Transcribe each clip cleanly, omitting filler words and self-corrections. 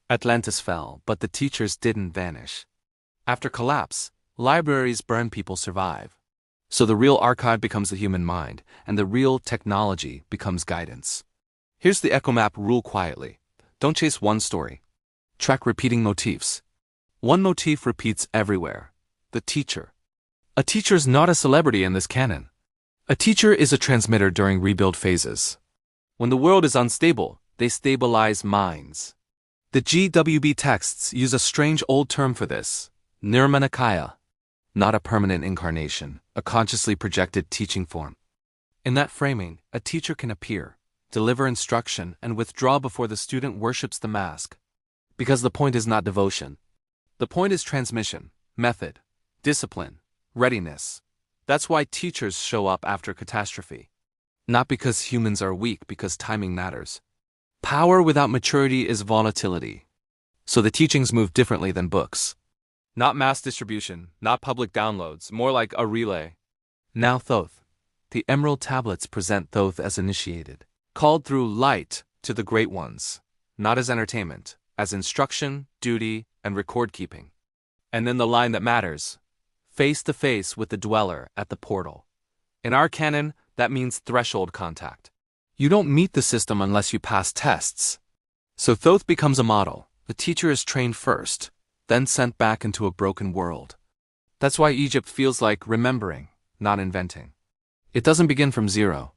Atlantis fell, but the teachers didn't vanish. After collapse, libraries burn, people survive. So the real archive becomes the human mind, and the real technology becomes guidance. Here's the echo map rule quietly. Don't chase one story. Track repeating motifs. One motif repeats everywhere. The teacher. A teacher's not a celebrity in this canon. A teacher is a transmitter during rebuild phases. When the world is unstable, they stabilize minds. The GWB texts use a strange old term for this, nirmanakaya. Not a permanent incarnation, a consciously projected teaching form. In that framing, a teacher can appear, deliver instruction, and withdraw before the student worships the mask. Because the point is not devotion. The point is transmission, method, discipline, readiness. That's why teachers show up after catastrophe. Not because humans are weak, because timing matters. Power without maturity is volatility. So the teachings move differently than books. Not mass distribution, not public downloads, more like a relay. Now Thoth. The emerald tablets present Thoth as initiated, called through light to the great ones, not as entertainment, as instruction, duty, and record keeping. And then the line that matters, face to face with the dweller at the portal. In our canon, that means threshold contact. You don't meet the system unless you pass tests. So Thoth becomes a model. The teacher is trained first, then sent back into a broken world. That's why Egypt feels like remembering, not inventing. It doesn't begin from zero.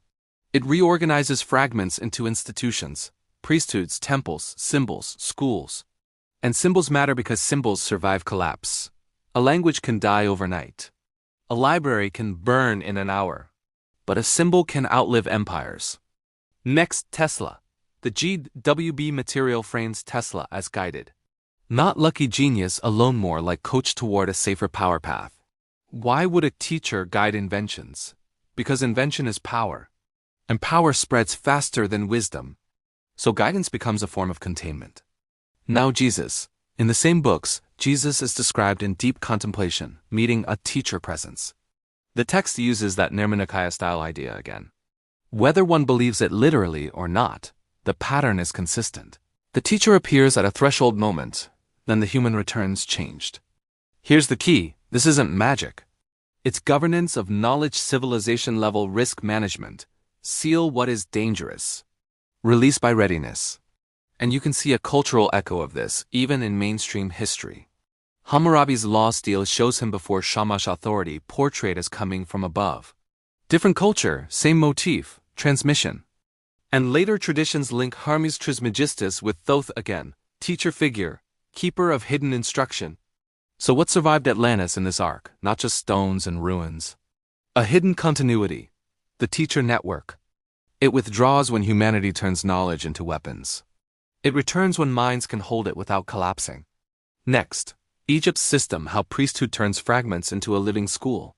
It reorganizes fragments into institutions, priesthoods, temples, symbols, schools. And symbols matter because symbols survive collapse. A language can die overnight. A library can burn in an hour. But a symbol can outlive empires. Next, Tesla. The GWB material frames Tesla as guided. Not lucky genius alone, more like coach toward a safer power path. Why would a teacher guide inventions? Because invention is power. And power spreads faster than wisdom. So guidance becomes a form of containment. Now Jesus. In the same books, Jesus is described in deep contemplation, meeting a teacher presence. The text uses that nirmanakaya style idea again. Whether one believes it literally or not, the pattern is consistent. The teacher appears at a threshold moment, then the human returns changed. Here's the key, this isn't magic. It's governance of knowledge, civilization level risk management. Seal what is dangerous. Release by readiness. And you can see a cultural echo of this, even in mainstream history. Hammurabi's law stele shows him before Shamash authority, portrayed as coming from above. Different culture, same motif, transmission. And later traditions link Hermes Trismegistus with Thoth again, teacher figure, keeper of hidden instruction. So what survived Atlantis in this arc? Not just stones and ruins. A hidden continuity, the teacher network. It withdraws when humanity turns knowledge into weapons. It returns when minds can hold it without collapsing. Next, Egypt's system, how priesthood turns fragments into a living school.